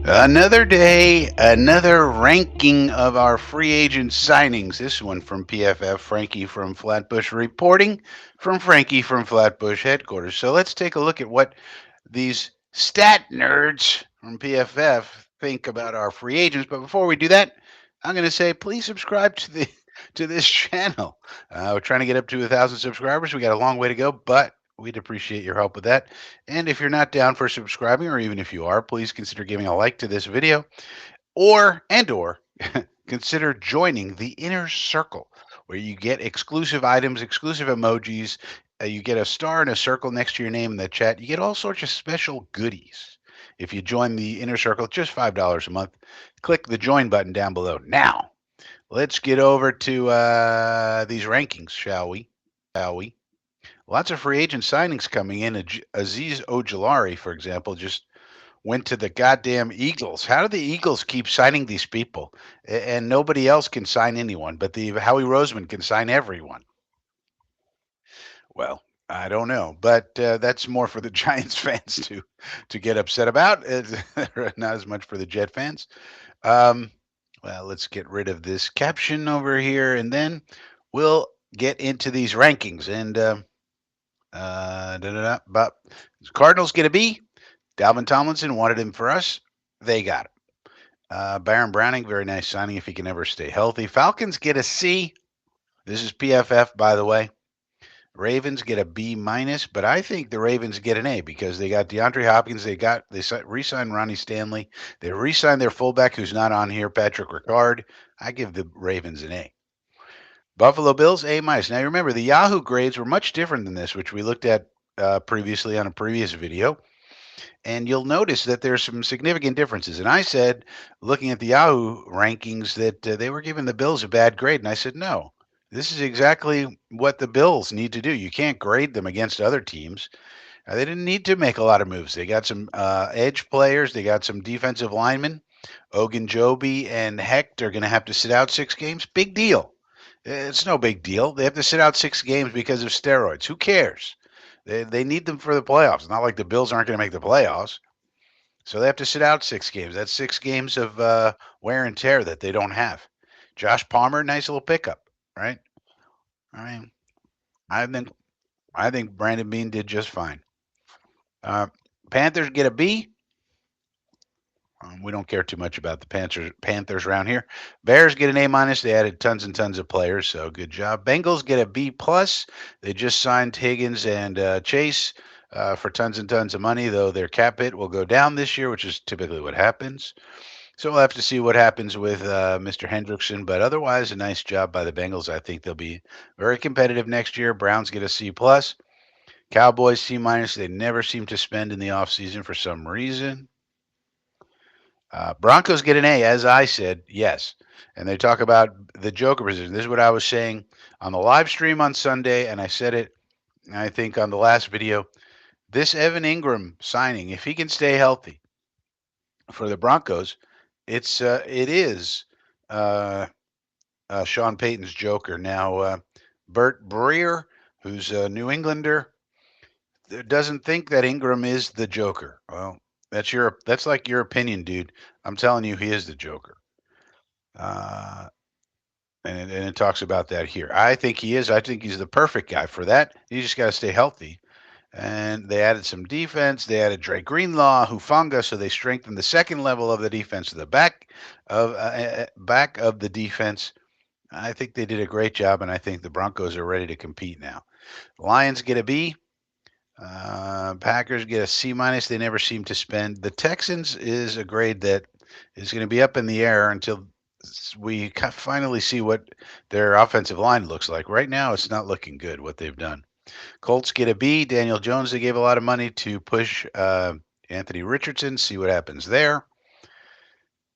Another day, another ranking of our free agent signings. This one from PFF, Frankie from Flatbush reporting from Frankie from Flatbush headquarters. So let's take a look at what these stat nerds from PFF think about our free agents. But before we do that, I'm going to say please subscribe to this channel. We're trying to get up to 1,000 subscribers. We got a long way to go, but we'd appreciate your help with that. And if you're not down for subscribing, or even if you are, please consider giving a like to this video, or consider joining the inner circle, where you get exclusive items, exclusive emojis. You get a star and a circle next to your name in the chat. You get all sorts of special goodies if you join the inner circle. Just $5 a month. Click the join button down below. Now, let's get over to these rankings, shall we? Lots of free agent signings coming in. Aziz Ojulari, for example, just went to the goddamn Eagles. How do the Eagles keep signing these people? And nobody else can sign anyone, but the Howie Roseman can sign everyone. Well, I don't know, but that's more for the Giants fans to get upset about. Not as much for the Jet fans. Um, well, let's get rid of this caption over here, and then we'll get into these rankings. And but Cardinals get a B. Dalvin Tomlinson wanted him for us. They got him. Baron Browning, very nice signing if he can ever stay healthy. Falcons get a C. This is PFF, by the way. Ravens get a B minus, but I think the Ravens get an A because they got DeAndre Hopkins. They re-signed Ronnie Stanley. They re-signed their fullback, who's not on here, Patrick Ricard. I give the Ravens an A. Buffalo Bills A minus. Now remember, the Yahoo grades were much different than this, which we looked at previously on a previous video. And you'll notice that there's some significant differences. And I said, looking at the Yahoo rankings, that they were giving the Bills a bad grade. And I said, no, this is exactly what the Bills need to do. You can't grade them against other teams. They didn't need to make a lot of moves. They got some edge players. They got some defensive linemen. Ogunjobi and Hecht are going to have to sit out 6 games. Big deal. It's no big deal. They have to sit out 6 games because of steroids. Who cares? They need them for the playoffs. It's not like the Bills aren't going to make the playoffs. So they have to sit out 6 games. That's 6 games of wear and tear that they don't have. Josh Palmer, nice little pickup, right? I mean, I think I think Brandon Bean did just fine. Uh, Panthers get a B. We don't care too much about the Panthers around here. Bears get an A minus. They added tons and tons of players, so good job. Bengals get a B plus. They just signed Higgins and Chase for tons and tons of money, though their cap hit will go down this year, which is typically what happens. So we'll have to see what happens with Mr. Hendrickson, but otherwise, a nice job by the Bengals. I think they'll be very competitive next year. Browns get a C plus. Cowboys C minus. They never seem to spend in the offseason for some reason. Broncos get an A, as I said, yes. And they talk about the Joker position. This is what I was saying on the live stream on Sunday, and I said it, I think, on the last video. This Evan Ingram signing, if he can stay healthy for the Broncos, it is Sean Payton's Joker. Now, Bert Breer, who's a New Englander, doesn't think that Ingram is the Joker. Well, that's like your opinion, dude. I'm telling you, he is the Joker. Uh, and it talks about that here. I think he is. I think he's the perfect guy for that. You just got to stay healthy. And they added some defense. They added Dre Greenlaw, Hufanga, so they strengthened the second level of the defense to the back of the defense. I think they did a great job, and I think the Broncos are ready to compete now. Lions get a B. Packers get a C minus. They never seem to spend. The Texans is a grade that is going to be up in the air until we finally see what their offensive line looks like. Right now, it's not looking good what they've done. Colts get a B. Daniel Jones, they gave a lot of money to push Anthony Richardson. See what happens there.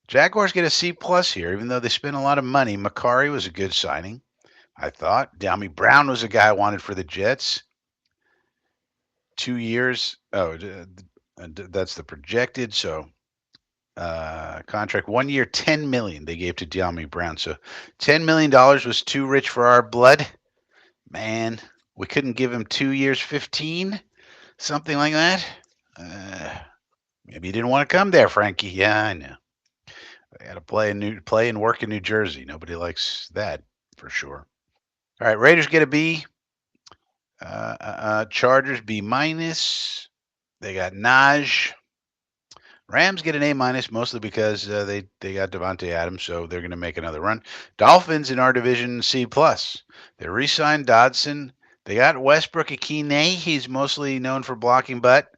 Jaguars get a C plus here, even though they spent a lot of money. Makari was a good signing, I thought. Downey Brown was a guy I wanted for the Jets. 2 years. Oh, that's the projected. So contract 1 year, $10 million they gave to De'Ami Brown. So $10 million was too rich for our blood. Man, we couldn't give him 2 years, 15, something like that. Maybe you didn't want to come there, Frankie. Yeah, I know. I got to play and work in New Jersey. Nobody likes that for sure. All right, Raiders get a B. Chargers B minus. They got Naj. Rams get an A minus, mostly because they got Devontae Adams, so they're going to make another run. Dolphins in our division C plus. They re-signed Dodson. They got Westbrook Akine. He's mostly known for blocking, but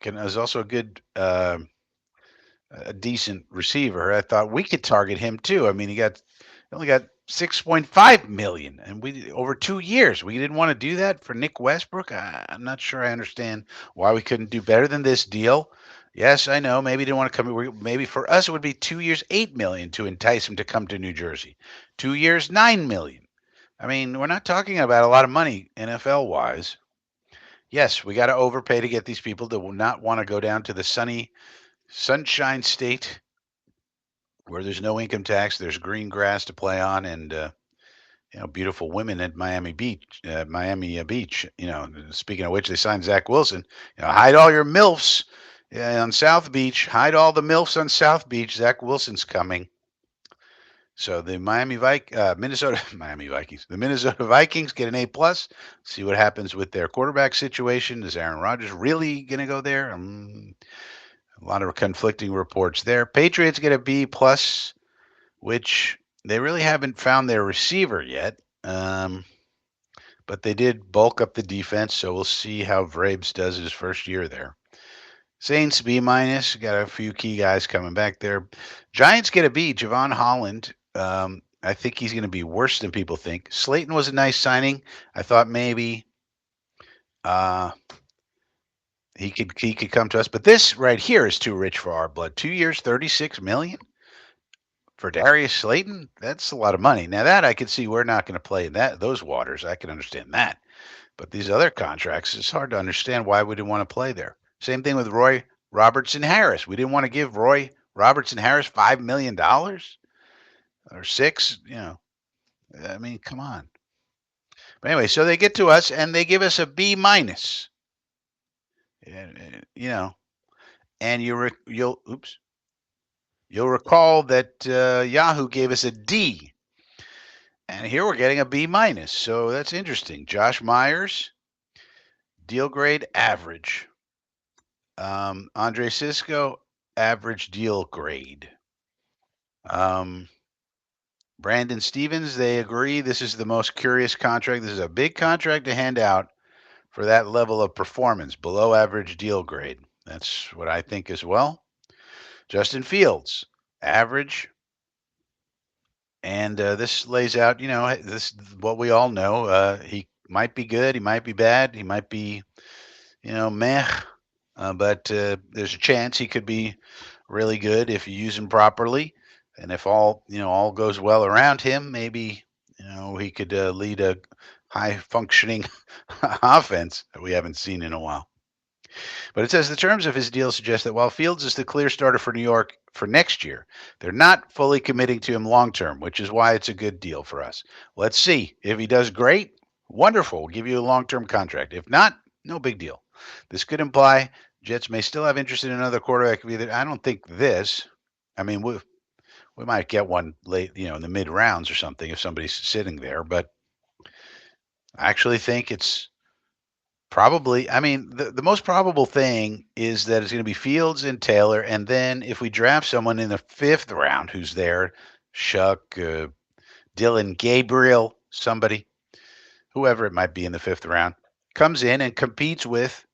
is also a good, a decent receiver. I thought we could target him too. I mean, he only got 6.5 million, and we over 2 years. We didn't want to do that for Nick Westbrook. I'm not sure I understand why we couldn't do better than this deal. Yes, I know. Maybe he didn't want to come. Maybe for us it would be 2 years, 8 million to entice him to come to New Jersey. 2 years, 9 million. I mean, we're not talking about a lot of money NFL wise. Yes, we got to overpay to get these people to not want to go down to the sunny Sunshine State where there's no income tax, there's green grass to play on, and beautiful women at Miami Beach. Miami Beach. Speaking of which, they signed Zach Wilson. Hide all your milfs on South Beach. Hide all the milfs on South Beach. Zach Wilson's coming. So the Minnesota Miami Vikings, the Minnesota Vikings get an A plus. See what happens with their quarterback situation. Is Aaron Rodgers really going to go there? A lot of conflicting reports there. Patriots get a B plus, which they really haven't found their receiver yet. But they did bulk up the defense, so we'll see how Vrabes does his first year there. Saints B minus, got a few key guys coming back there. Giants get a B. Javon Holland. I think he's going to be worse than people think. Slayton was a nice signing. I thought maybe uh, he could come to us, but this right here is too rich for our blood. 2 years, 36 million for Darius Slayton. That's a lot of money. Now that I could see we're not going to play in those waters. I can understand that. But these other contracts, it's hard to understand why we didn't want to play there. Same thing with Roy Robertson Harris. We didn't want to give Roy Robertson Harris $5 million or six. I mean, come on. But anyway, so they get to us and they give us a B minus. You know, and you'll recall that Yahoo gave us a D, and here we're getting a B minus. So that's interesting. Josh Myers, deal grade average. Andre Cisco, average deal grade. Brandon Stevens, they agree this is the most curious contract. This is a big contract to hand out for that level of performance, below average deal grade. That's what I think as well. Justin Fields, average. And this lays out, this what we all know. He might be good, he might be bad, he might be, meh. But there's a chance he could be really good if you use him properly, and if all goes well around him, maybe he could lead a high functioning offense that we haven't seen in a while. But it says the terms of his deal suggest that while Fields is the clear starter for New York for next year, they're not fully committing to him long term, which is why it's a good deal for us. Let's see. If he does great, wonderful. We'll give you a long term contract. If not, no big deal. This could imply Jets may still have interest in another quarterback. Either I don't think this. I mean, we might get one late, in the mid rounds or something if somebody's sitting there. But I actually think it's probably, I mean, the most probable thing is that it's going to be Fields and Taylor, and then if we draft someone in the fifth round who's there, Shuck, Dylan Gabriel, somebody, whoever it might be in the fifth round, comes in and competes with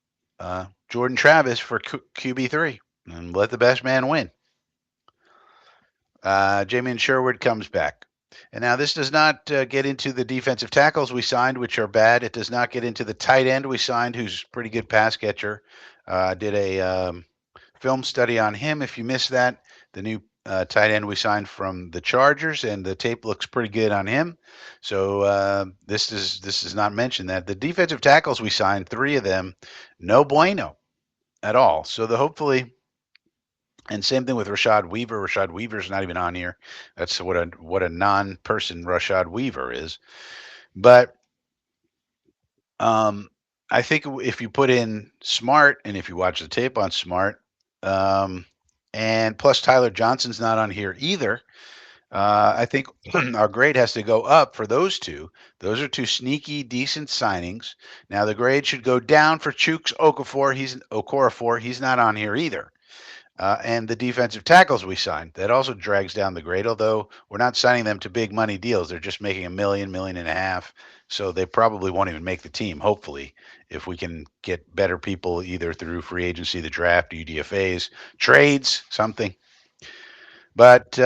Jordan Travis for QB3 and let the best man win. Jamin Sherwood comes back. And now this does not get into the defensive tackles we signed, which are bad. It does not get into the tight end we signed, who's a pretty good pass catcher. Did a film study on him. If you missed that, the new tight end we signed from the Chargers, and the tape looks pretty good on him. So this does not mention that. The defensive tackles we signed, 3 of them, no bueno at all. So hopefully. And same thing with Rashad Weaver. Rashad Weaver's not even on here. That's what a non-person Rashad Weaver is. But I think if you put in Smart and if you watch the tape on Smart, And plus Tyler Johnson's not on here either. I think our grade has to go up for those two. Those are two sneaky, decent signings. Now the grade should go down for Chooks Okorafor. He's not on here either. And the defensive tackles we signed, that also drags down the grade, although we're not signing them to big money deals. They're just making $1 million, $1.5 million. So they probably won't even make the team, hopefully, if we can get better people either through free agency, the draft, UDFAs, trades, something. But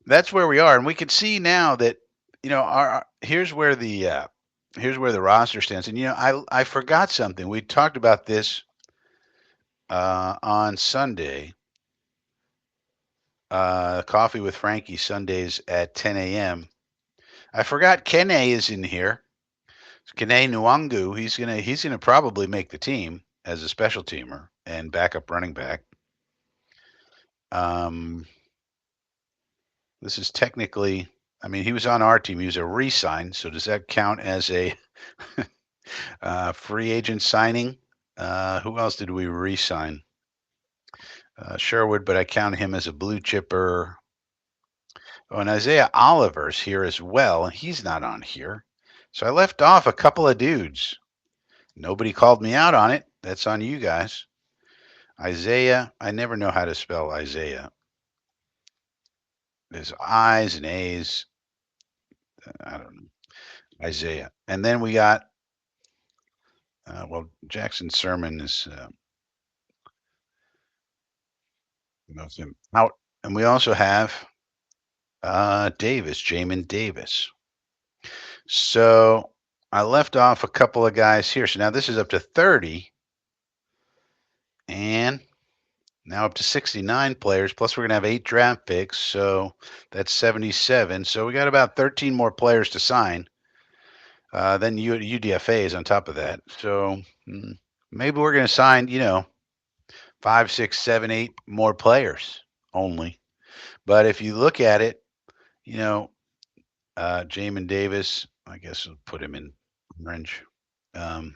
that's where we are. And we can see now that, here's where the roster stands. And, I forgot something. We talked about this on Sunday. Coffee with Frankie Sundays at 10 a.m. I forgot Kene is in here. Kene Nwangu. He's gonna probably make the team as a special teamer and backup running back. This is technically, he was on our team. He was a re-sign. So does that count as a free agent signing? Who else did we re-sign? Sherwood, but I count him as a blue chipper. Oh, and Isaiah Oliver's here as well, and he's not on here. So I left off a couple of dudes. Nobody called me out on it. That's on you guys. Isaiah, I never know how to spell Isaiah. There's I's and A's. I don't know. Isaiah. And then we got, Jackson Sermon is out. And we also have Davis, Jamin Davis. So I left off a couple of guys here. So now this is up to 30. And now up to 69 players. Plus we're going to have 8 draft picks. So that's 77. So we got about 13 more players to sign. Then UDFAs on top of that. So maybe we're going to sign, 5, 6, 7, 8 more players only. But if you look at it, Jamin Davis, I guess we'll put him in orange. The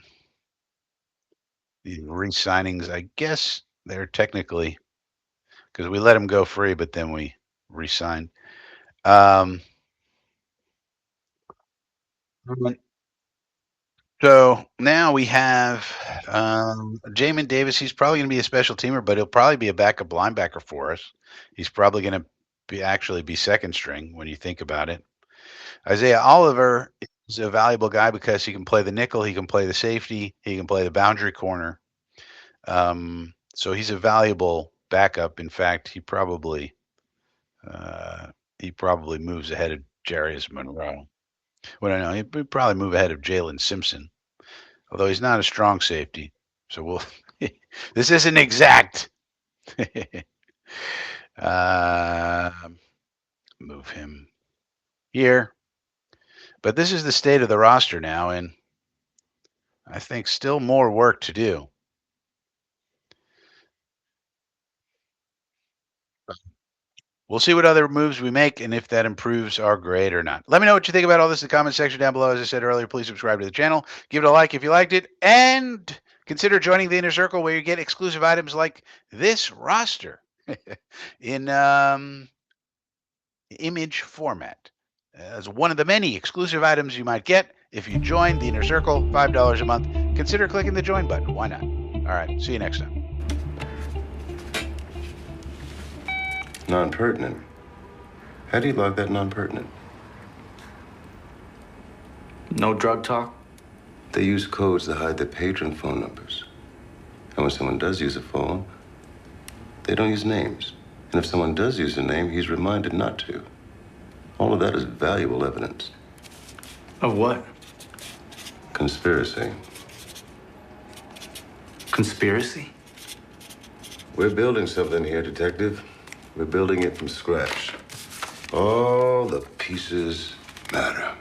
re-signings, I guess they're technically, because we let him go free, but then we re-signed. So now we have Jamin Davis. He's probably going to be a special teamer, but he'll probably be a backup linebacker for us. He's probably going to actually be second string when you think about it. Isaiah Oliver is a valuable guy because he can play the nickel, he can play the safety, he can play the boundary corner. So he's a valuable backup. In fact, he probably moves ahead of Jarius Monroe. Well, no, he'd probably move ahead of Jalen Simpson, although he's not a strong safety. So we'll. This isn't exact. Move him here. But this is the state of the roster now, and I think still more work to do. We'll see what other moves we make and if that improves our grade or not. Let me know what you think about all this in the comment section down below. As I said earlier, please subscribe to the channel. Give it a like if you liked it. And consider joining the Inner Circle where you get exclusive items like this roster in image format. As one of the many exclusive items you might get if you join the Inner Circle, $5 a month. Consider clicking the join button. Why not? All right. See you next time. Non-pertinent. How do you log that non-pertinent? No drug talk? They use codes to hide their patron phone numbers. And when someone does use a phone, they don't use names. And if someone does use a name, he's reminded not to. All of that is valuable evidence. Of what? Conspiracy. Conspiracy? We're building something here, Detective. We're building it from scratch. All the pieces matter.